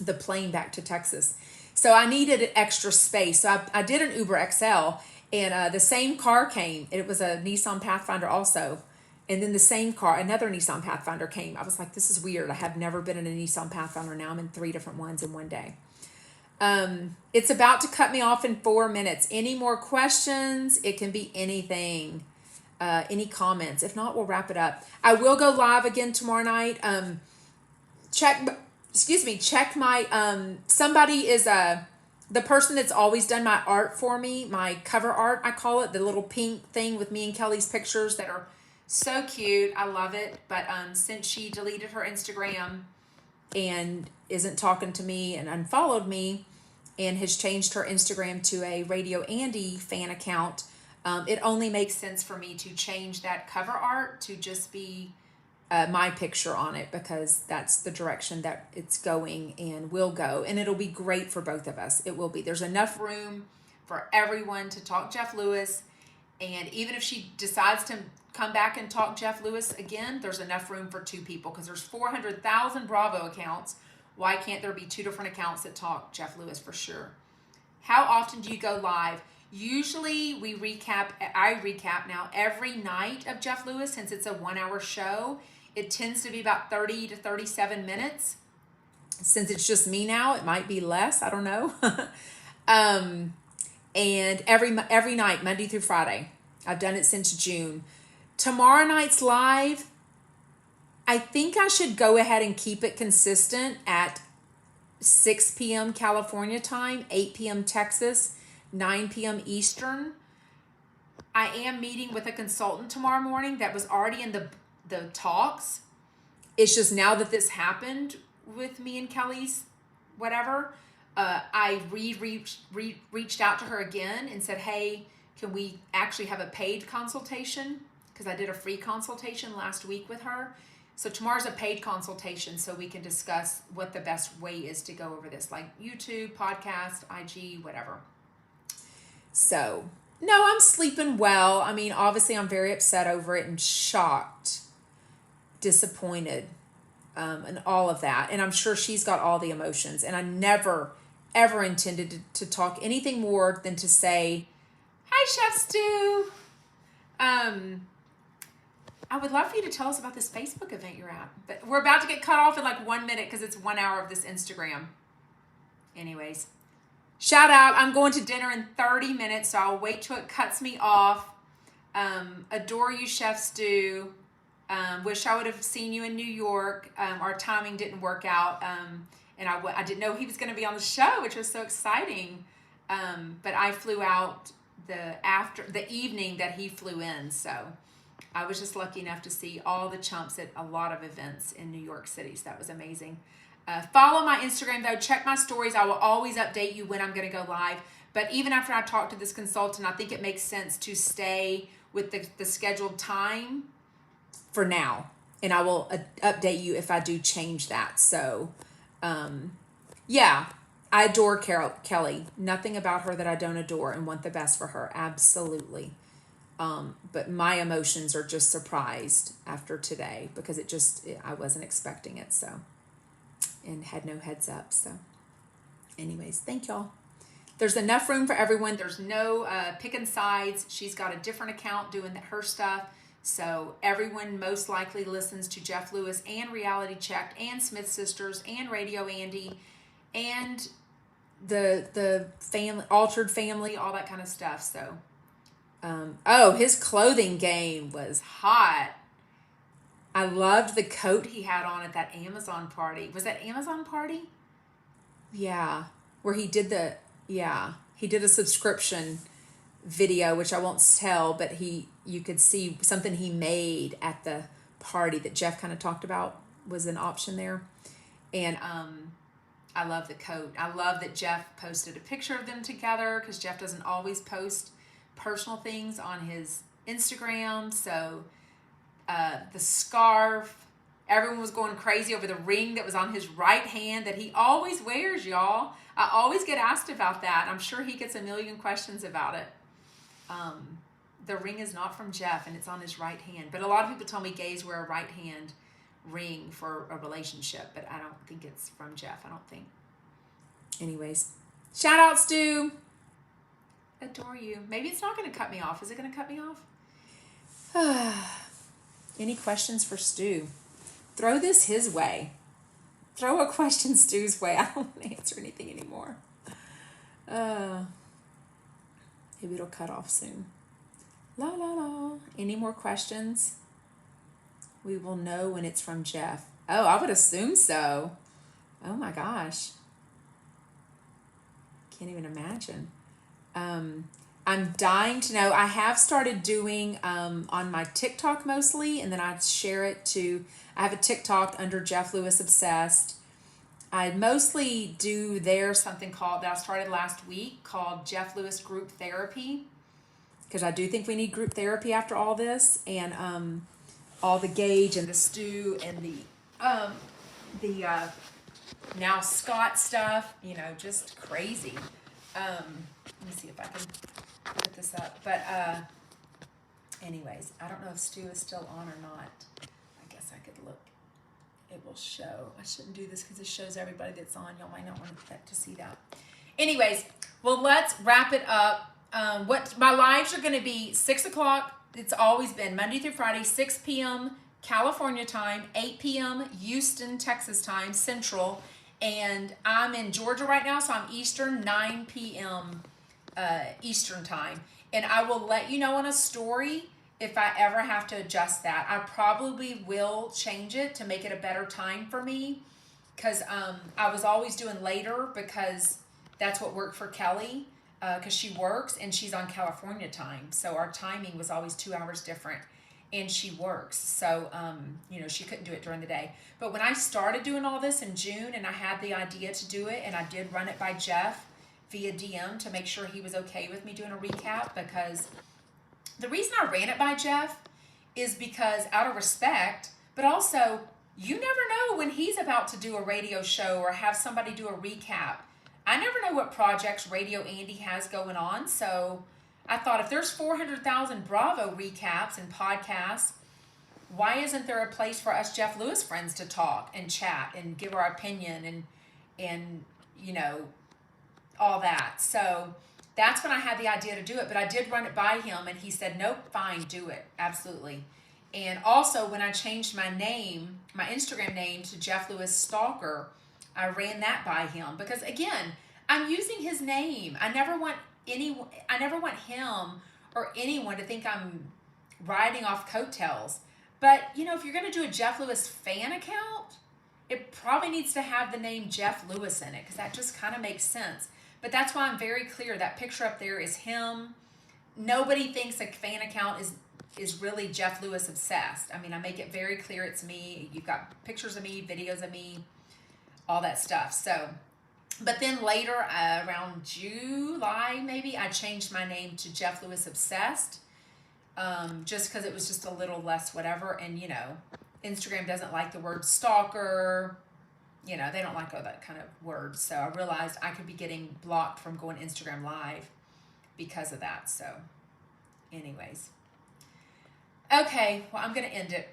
the plane back to Texas. So I needed extra space. So I did an Uber XL, and the same car came. It was a Nissan Pathfinder also. And then the same car, another Nissan Pathfinder came. I was like, this is weird. I have never been in a Nissan Pathfinder. Now I'm in 3 different ones in one day. It's about to cut me off in 4 minutes. Any more questions? It can be anything. Any comments? If not, we'll wrap it up. I will go live again tomorrow night. Check my, somebody is the person that's always done my art for me, my cover art, I call it, the little pink thing with me and Kelly's pictures that are so cute. I love it. But since she deleted her Instagram and isn't talking to me and unfollowed me and has changed her Instagram to a Radio Andy fan account, it only makes sense for me to change that cover art to just be my picture on it, because that's the direction that it's going and will go. And it'll be great for both of us. It will be. There's enough room for everyone to talk Jeff Lewis. And even if she decides to come back and talk Jeff Lewis again, there's enough room for 2 people, because there's 400,000 Bravo accounts. Why can't there be 2 different accounts that talk Jeff Lewis for sure? How often do you go live? Usually I recap now every night of Jeff Lewis, since it's a 1-hour show. It tends to be about 30 to 37 minutes. Since it's just me now, it might be less. I don't know. And every night, Monday through Friday. I've done it since June. Tomorrow night's live, I think I should go ahead and keep it consistent at 6 p.m. California time, 8 p.m. Texas, 9 p.m. Eastern. I am meeting with a consultant tomorrow morning that was already in the talks. It's just now that this happened with me and Kelly's whatever, I reached out to her again and said, hey, can we actually have a paid consultation? Because I did a free consultation last week with her. So tomorrow's a paid consultation, so we can discuss what the best way is to go over this, like YouTube, podcast, IG, whatever. So, no, I'm sleeping well. I mean, obviously I'm very upset over it and shocked, disappointed, and all of that. And I'm sure she's got all the emotions. And I never, ever intended to talk anything more than to say, hi, Chef Stu. I would love for you to tell us about this Facebook event you're at. But we're about to get cut off in like 1 minute because it's 1 hour of this Instagram. Anyways, shout out. I'm going to dinner in 30 minutes, so I'll wait till it cuts me off. Adore you, Chef Stu. Wish I would have seen you in New York. Our timing didn't work out. And I didn't know he was going to be on the show, which was so exciting. But I flew out the evening that he flew in, so I was just lucky enough to see all the chumps at a lot of events in New York City. So that was amazing. Follow my Instagram though. Check my stories. I will always update you when I'm going to go live. But even after I talk to this consultant, I think it makes sense to stay with the scheduled time for now. And I will update you if I do change that. So, yeah, I adore Kelly. Nothing about her that I don't adore and want the best for her. Absolutely. But my emotions are just surprised after today because I wasn't expecting it. So, and had no heads up. So, anyways, thank y'all. There's enough room for everyone. There's no picking sides. She's got a different account doing her stuff. So everyone most likely listens to Jeff Lewis and Reality Checked and Smith Sisters and Radio Andy and the family, Altered Family, all that kind of stuff. So, his clothing game was hot. I loved the coat he had on at that Amazon party. Was that Amazon party? Yeah, where he did a subscription video, which I won't tell, but you could see something he made at the party that Jeff kind of talked about was an option there. And I love the coat. I love that Jeff posted a picture of them together because Jeff doesn't always post personal things on his Instagram. So the scarf, everyone was going crazy over the ring that was on his right hand that he always wears, y'all. I always get asked about that. I'm sure he gets a million questions about it. The ring is not from Jeff and it's on his right hand. But a lot of people tell me gays wear a right hand ring for a relationship, but I don't think it's from Jeff. I don't think. Anyways, shout out, Stu. Adore you. Maybe it's not going to cut me off. Is it going to cut me off? Any questions for Stu? Throw this his way. Throw a question Stu's way. I don't want to answer anything anymore. Maybe it'll cut off soon. La la la. Any more questions? We will know when it's from Jeff. Oh, I would assume so. Oh my gosh. Can't even imagine. I'm dying to know. I have started doing on my TikTok mostly, and then I share it to, I have a TikTok under Jeff Lewis Obsessed. I mostly do there something called, that I started last week, called Jeff Lewis Group Therapy, because I do think we need group therapy after all this, and all the Gage and the Stu and the now Scott stuff, just crazy. Let me see if I can put this up. But anyways, I don't know if Stu is still on or not. I guess I could look. It will show. I shouldn't do this because it shows everybody that's on. Y'all might not want to see that. Anyways, well, let's wrap it up. What my lives are going to be 6 o'clock. It's always been Monday through Friday, 6 p.m. California time, 8 p.m. Houston, Texas time, Central. And I'm in Georgia right now, so I'm Eastern, 9 p.m. Eastern time. And I will let you know on a story if I ever have to adjust that. I probably will change it to make it a better time for me, because I was always doing later because that's what worked for Kelly, because she works and she's on California time. So our timing was always 2 hours different, and she works. So, she couldn't do it during the day. But when I started doing all this in June and I had the idea to do it, and I did run it by Jeff via DM to make sure he was okay with me doing a recap, because the reason I ran it by Jeff is because out of respect, but also you never know when he's about to do a radio show or have somebody do a recap. I never know what projects Radio Andy has going on. So I thought, if there's 400,000 Bravo recaps and podcasts, why isn't there a place for us Jeff Lewis friends to talk and chat and give our opinion and all that. So that's when I had the idea to do it, but I did run it by him and he said, nope, fine, do it. Absolutely. And also when I changed my name, my Instagram name to Jeff Lewis Stalker, I ran that by him because, again, I'm using his name. I never want him or anyone to think I'm riding off coattails. But, if you're going to do a Jeff Lewis fan account, it probably needs to have the name Jeff Lewis in it, because that just kind of makes sense. But that's why I'm very clear. That picture up there is him. Nobody thinks a fan account is really Jeff Lewis Obsessed. I mean, I make it very clear it's me. You've got pictures of me, videos of me, all that stuff. So, but then later, around July, maybe, I changed my name to Jeff Lewis Obsessed, just because it was just a little less whatever. And, Instagram doesn't like the word stalker. They don't like all that kind of words. So I realized I could be getting blocked from going Instagram Live because of that. So anyways. Okay, well, I'm going to end it.